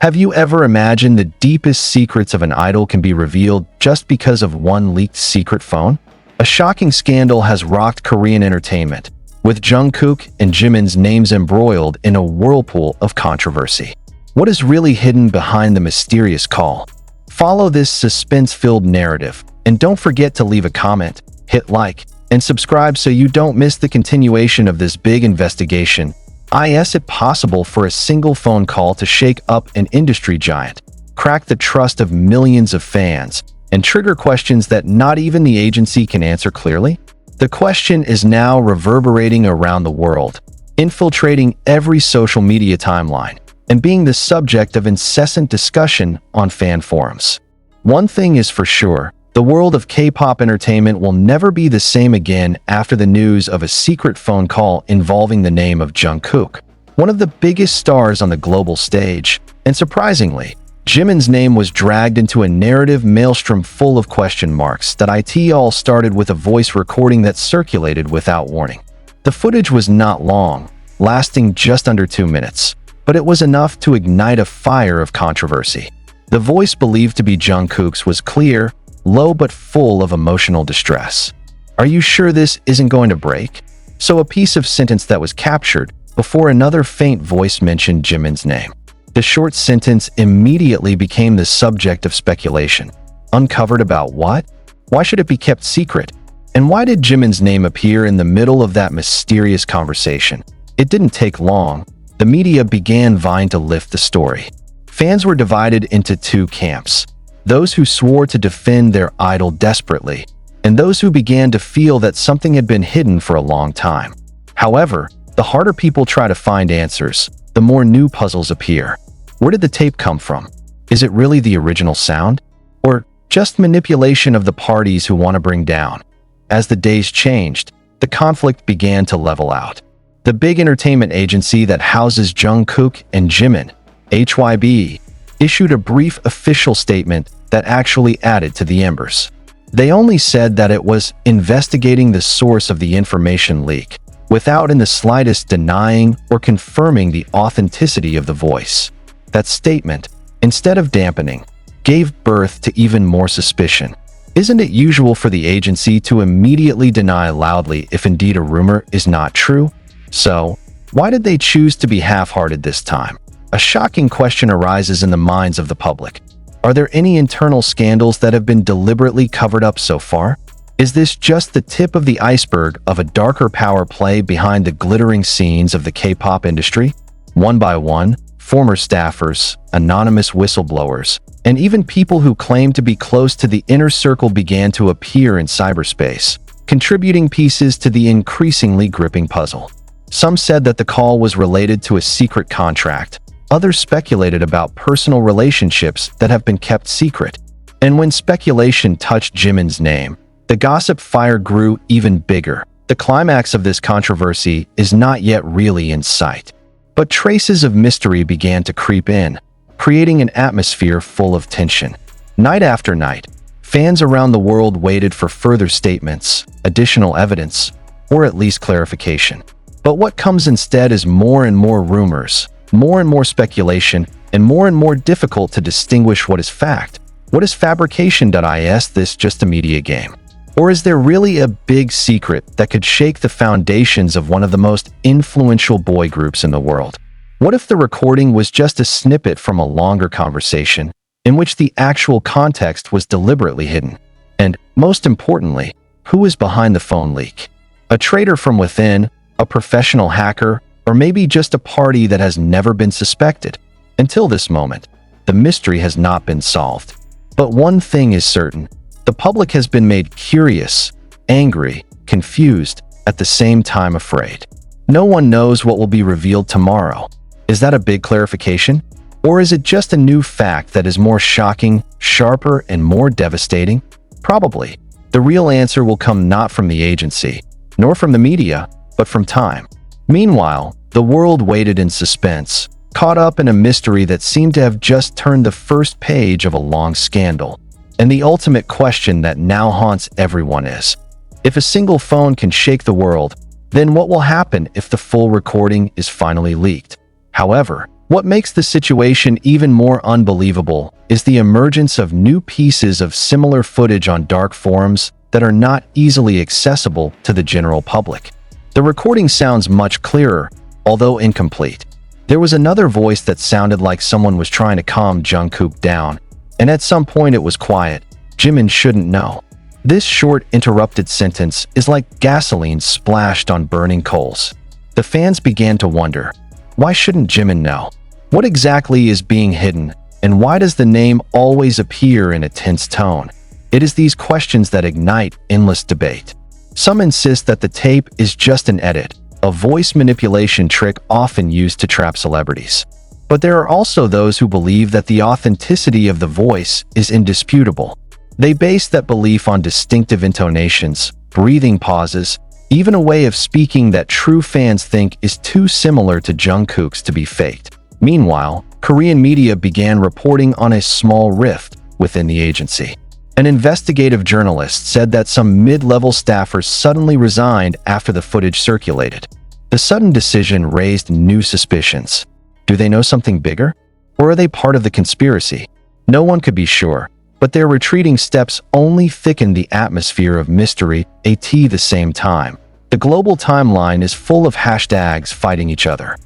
Have you ever imagined the deepest secrets of an idol can be revealed just because of one leaked secret phone? A shocking scandal has rocked Korean entertainment, with Jungkook and Jimin's names embroiled in a whirlpool of controversy. What is really hidden behind the mysterious call? Follow this suspense-filled narrative, and don't forget to leave a comment, hit like, and subscribe so you don't miss the continuation of this big investigation. Is it possible for a single phone call to shake up an industry giant, crack the trust of millions of fans, and trigger questions that not even the agency can answer clearly? The question is now reverberating around the world, infiltrating every social media timeline, and being the subject of incessant discussion on fan forums. One thing is for sure, the world of K-pop entertainment will never be the same again after the news of a secret phone call involving the name of Jungkook, one of the biggest stars on the global stage. And surprisingly, Jimin's name was dragged into a narrative maelstrom full of question marks that it all started with a voice recording that circulated without warning. The footage was not long, lasting just under 2 minutes, but it was enough to ignite a fire of controversy. The voice believed to be Jungkook's was clear, low but full of emotional distress. Are you sure this isn't going to break? So a piece of sentence that was captured before another faint voice mentioned Jimin's name. The short sentence immediately became the subject of speculation. Uncovered about what? Why should it be kept secret? And why did Jimin's name appear in the middle of that mysterious conversation? It didn't take long. The media began vying to lift the story. Fans were divided into two camps: those who swore to defend their idol desperately, and those who began to feel that something had been hidden for a long time. However, the harder people try to find answers, the more new puzzles appear. Where did the tape come from? Is it really the original sound? Or just manipulation of the parties who want to bring down? As the days changed, the conflict began to level out. The big entertainment agency that houses Jungkook and Jimin, HYB, issued a brief official statement that actually added to the embers. They only said that it was investigating the source of the information leak, without in the slightest denying or confirming the authenticity of the voice. That statement, instead of dampening, gave birth to even more suspicion. Isn't it usual for the agency to immediately deny loudly if indeed a rumor is not true? So, why did they choose to be half-hearted this time? A shocking question arises in the minds of the public. Are there any internal scandals that have been deliberately covered up so far? Is this just the tip of the iceberg of a darker power play behind the glittering scenes of the K-pop industry? One by one, former staffers, anonymous whistleblowers, and even people who claim to be close to the inner circle began to appear in cyberspace, contributing pieces to the increasingly gripping puzzle. Some said that the call was related to a secret contract. Others speculated about personal relationships that have been kept secret. And when speculation touched Jimin's name, the gossip fire grew even bigger. The climax of this controversy is not yet really in sight. But traces of mystery began to creep in, creating an atmosphere full of tension. Night after night, fans around the world waited for further statements, additional evidence, or at least clarification. But what comes instead is more and more rumors, more and more speculation, and more difficult to distinguish what is fact. What is fabrication? Is this just a media game? Or is there really a big secret that could shake the foundations of one of the most influential boy groups in the world? What if the recording was just a snippet from a longer conversation in which the actual context was deliberately hidden? And, most importantly, who is behind the phone leak? A traitor from within, a professional hacker, or maybe just a party that has never been suspected? Until this moment, the mystery has not been solved. But one thing is certain: the public has been made curious, angry, confused, at the same time afraid. No one knows what will be revealed tomorrow. Is that a big clarification? Or is it just a new fact that is more shocking, sharper, and more devastating? Probably. The real answer will come not from the agency, nor from the media, but from time. Meanwhile, the world waited in suspense, caught up in a mystery that seemed to have just turned the first page of a long scandal. And the ultimate question that now haunts everyone is, if a single phone can shake the world, then what will happen if the full recording is finally leaked? However, What makes the situation even more unbelievable is the emergence of new pieces of similar footage on dark forums that are not easily accessible to the general public. The recording sounds much clearer, although incomplete. There was another voice that sounded like someone was trying to calm Jungkook down, and at some point it was quiet. Jimin shouldn't know. This short, interrupted sentence is like gasoline splashed on burning coals. The fans began to wonder, why shouldn't Jimin know? What exactly is being hidden, and why does the name always appear in a tense tone? It is these questions that ignite endless debate. Some insist that the tape is just an edit, a voice manipulation trick often used to trap celebrities. But there are also those who believe that the authenticity of the voice is indisputable. They base that belief on distinctive intonations, breathing pauses, even a way of speaking that true fans think is too similar to Jungkook's to be faked. Meanwhile, Korean media began reporting on a small rift within the agency. An investigative journalist said that some mid-level staffers suddenly resigned after the footage circulated. The sudden decision raised new suspicions. Do they know something bigger? Or are they part of the conspiracy? No one could be sure, but their retreating steps only thickened the atmosphere of mystery at the same time. The global timeline is full of hashtags fighting each other.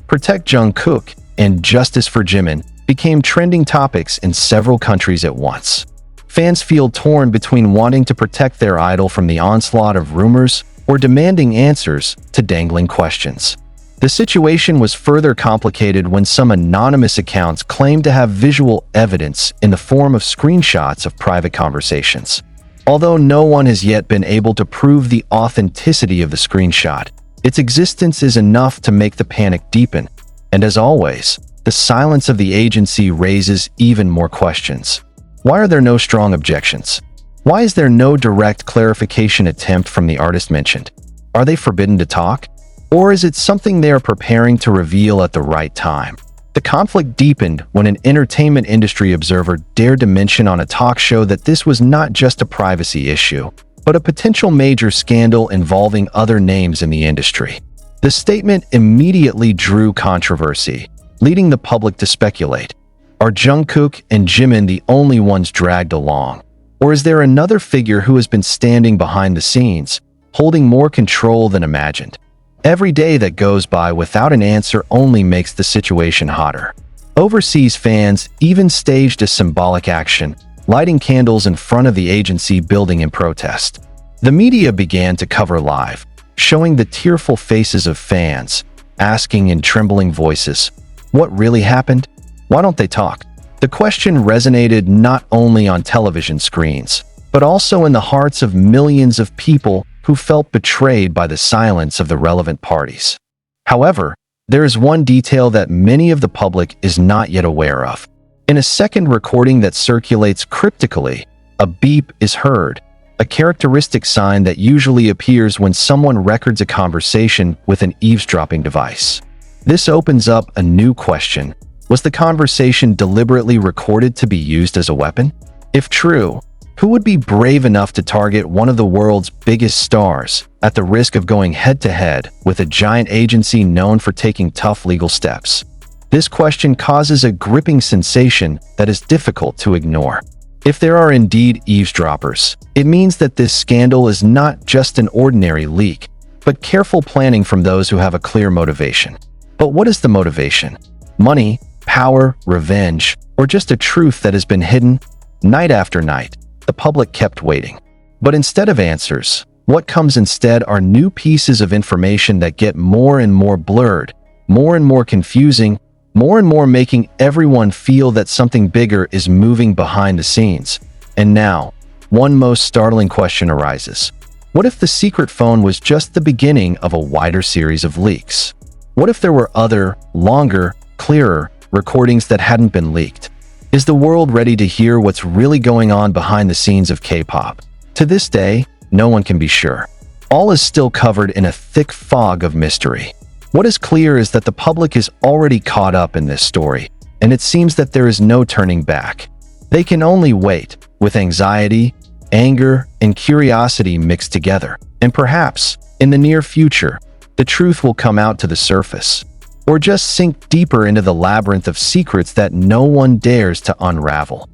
Protect Jungkook and Justice for Jimin became trending topics in several countries at once. Fans feel torn between wanting to protect their idol from the onslaught of rumors or demanding answers to dangling questions. The situation was further complicated when some anonymous accounts claimed to have visual evidence in the form of screenshots of private conversations. Although no one has yet been able to prove the authenticity of the screenshot, its existence is enough to make the panic deepen. And as always, the silence of the agency raises even more questions. Why are there no strong objections? Why is there no direct clarification attempt from the artist mentioned? Are they forbidden to talk? Or is it something they are preparing to reveal at the right time? The conflict deepened when an entertainment industry observer dared to mention on a talk show that this was not just a privacy issue, but a potential major scandal involving other names in the industry. The statement immediately drew controversy, leading the public to speculate. Are Jungkook and Jimin the only ones dragged along? Or is there another figure who has been standing behind the scenes, holding more control than imagined? Every day that goes by without an answer only makes the situation hotter. Overseas fans even staged a symbolic action, lighting candles in front of the agency building in protest. The media began to cover live, showing the tearful faces of fans, asking in trembling voices, "What really happened? Why don't they talk?" The question resonated not only on television screens, but also in the hearts of millions of people who felt betrayed by the silence of the relevant parties. However, there is one detail that many of the public is not yet aware of. In a second recording that circulates cryptically, a beep is heard, a characteristic sign that usually appears when someone records a conversation with an eavesdropping device. This opens up a new question. Was the conversation deliberately recorded to be used as a weapon? If true, who would be brave enough to target one of the world's biggest stars at the risk of going head-to-head with a giant agency known for taking tough legal steps? This question causes a gripping sensation that is difficult to ignore. If there are indeed eavesdroppers, it means that this scandal is not just an ordinary leak, but careful planning from those who have a clear motivation. But what is the motivation? Money, power, revenge, or just a truth that has been hidden? Night after night, the public kept waiting. But instead of answers, what comes instead are new pieces of information that get more and more blurred, more and more confusing, more and more making everyone feel that something bigger is moving behind the scenes. And now, one most startling question arises. What if the secret phone was just the beginning of a wider series of leaks? What if there were other, longer, clearer recordings that hadn't been leaked? Is the world ready to hear what's really going on behind the scenes of K-pop? To this day, no one can be sure. All is still covered in a thick fog of mystery. What is clear is that the public is already caught up in this story, and it seems that there is no turning back. They can only wait, with anxiety, anger, and curiosity mixed together. And perhaps, in the near future, the truth will come out to the surface. or just sink deeper into the labyrinth of secrets that no one dares to unravel.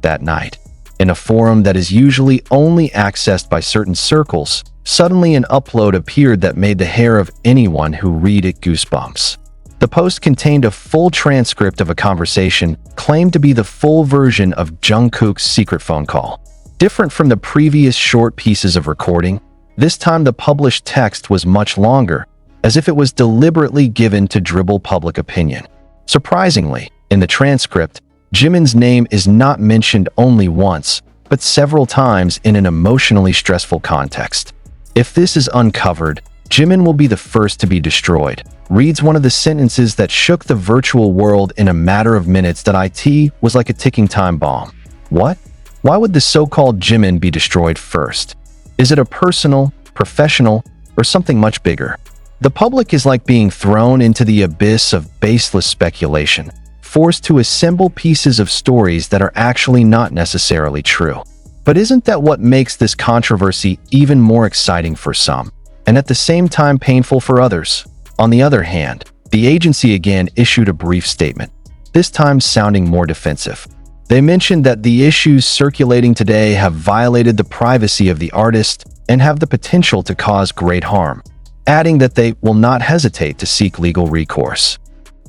That night, in a forum that is usually only accessed by certain circles, suddenly an upload appeared that made the hair of anyone who read it goosebumps. The post contained a full transcript of a conversation claimed to be the full version of Jungkook's secret phone call. Different from the previous short pieces of recording, this time the published text was much longer, as if it was deliberately given to dribble public opinion. Surprisingly, in the transcript, Jimin's name is not mentioned only once, but several times in an emotionally stressful context. If this is uncovered, Jimin will be the first to be destroyed, reads one of the sentences that shook the virtual world in a matter of minutes. That IT was like a ticking time bomb. What? Why would the so-called Jimin be destroyed first? Is it a personal, professional, or something much bigger? The public is like being thrown into the abyss of baseless speculation, forced to assemble pieces of stories that are actually not necessarily true. But isn't that what makes this controversy even more exciting for some, and at the same time painful for others? On the other hand, the agency again issued a brief statement, this time sounding more defensive. They mentioned that the issues circulating today have violated the privacy of the artist and have the potential to cause great harm, adding that they will not hesitate to seek legal recourse.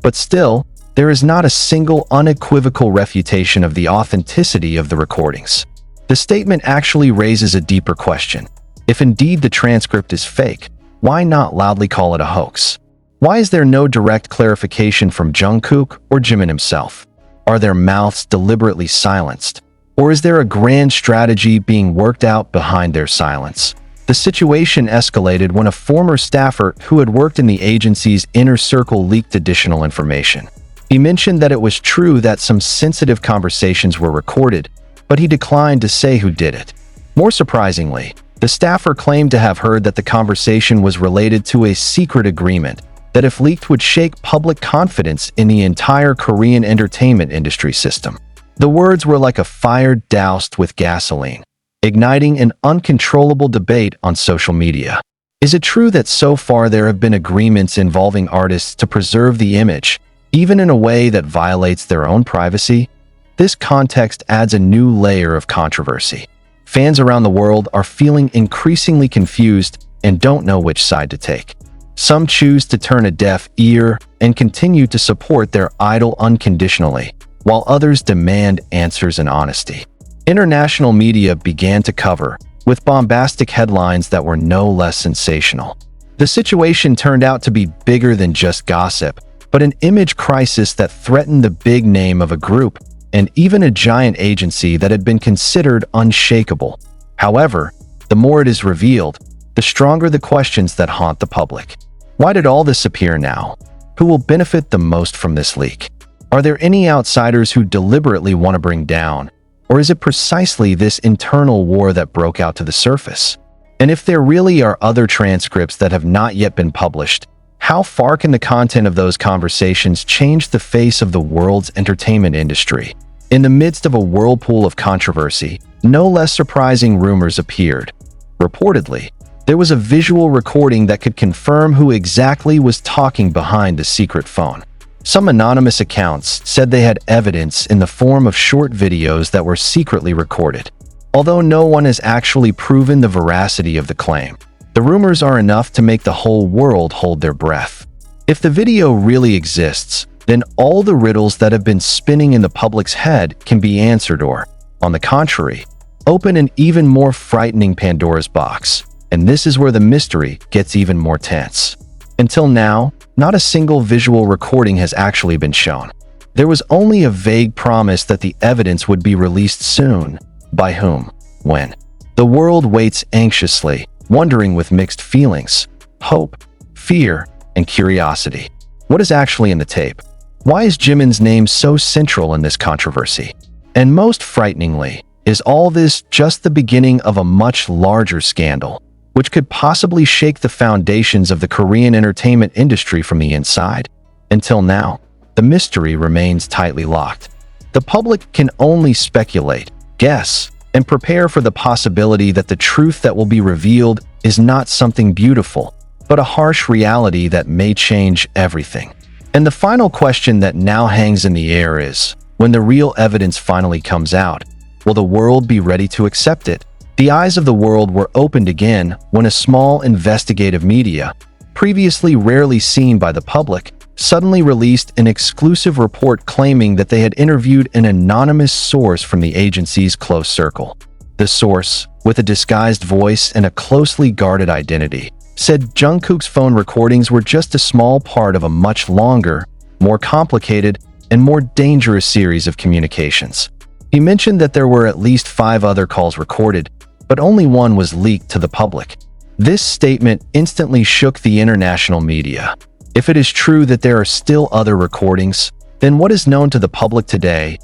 But still, there is not a single unequivocal refutation of the authenticity of the recordings. The statement actually raises a deeper question. If indeed the transcript is fake, why not loudly call it a hoax? Why is there no direct clarification from Jungkook or Jimin himself? Are their mouths deliberately silenced? Or is there a grand strategy being worked out behind their silence? The situation escalated when a former staffer who had worked in the agency's inner circle leaked additional information. He mentioned that it was true that some sensitive conversations were recorded, but he declined to say who did it. More surprisingly, the staffer claimed to have heard that the conversation was related to a secret agreement that, if leaked, would shake public confidence in the entire Korean entertainment industry system. The words were like a fire doused with gasoline, igniting an uncontrollable debate on social media. Is it true that so far there have been agreements involving artists to preserve the image, even in a way that violates their own privacy? This context adds a new layer of controversy. Fans around the world are feeling increasingly confused and don't know which side to take. Some choose to turn a deaf ear and continue to support their idol unconditionally, while others demand answers and honesty. International media began to cover, with bombastic headlines that were no less sensational. The situation turned out to be bigger than just gossip, but an image crisis that threatened the big name of a group and even a giant agency that had been considered unshakable. However, the more it is revealed, the stronger the questions that haunt the public. Why did all this appear now? Who will benefit the most from this leak? Are there any outsiders who deliberately want to bring down, or is it precisely this internal war that broke out to the surface? And if there really are other transcripts that have not yet been published, how far can the content of those conversations change the face of the world's entertainment industry? In the midst of a whirlpool of controversy, no less surprising rumors appeared. Reportedly, there was a visual recording that could confirm who exactly was talking behind the secret phone. Some anonymous accounts said they had evidence in the form of short videos that were secretly recorded. Although no one has actually proven the veracity of the claim, the rumors are enough to make the whole world hold their breath. If the video really exists, then all the riddles that have been spinning in the public's head can be answered, or, on the contrary, open an even more frightening Pandora's box. And this is where the mystery gets even more tense. Until now, not a single visual recording has actually been shown. There was only a vague promise that the evidence would be released soon. By whom? When? The world waits anxiously, wondering with mixed feelings: hope, fear, and curiosity. What is actually in the tape? Why is Jimin's name so central in this controversy? And most frighteningly, is all this just the beginning of a much larger scandal, which could possibly shake the foundations of the Korean entertainment industry from the inside? Until now, the mystery remains tightly locked. The public can only speculate, guess, and prepare for the possibility that the truth that will be revealed is not something beautiful, but a harsh reality that may change everything. And the final question that now hangs in the air is, when the real evidence finally comes out, will the world be ready to accept it? The eyes of the world were opened again when a small investigative media, previously rarely seen by the public, suddenly released an exclusive report claiming that they had interviewed an anonymous source from the agency's close circle. The source, with a disguised voice and a closely guarded identity, said Jungkook's phone recordings were just a small part of a much longer, more complicated, and more dangerous series of communications. He mentioned that there were at least 5 other calls recorded, but only one was leaked to the public. This statement instantly shook the international media. If it is true that there are still other recordings, then what is known to the public today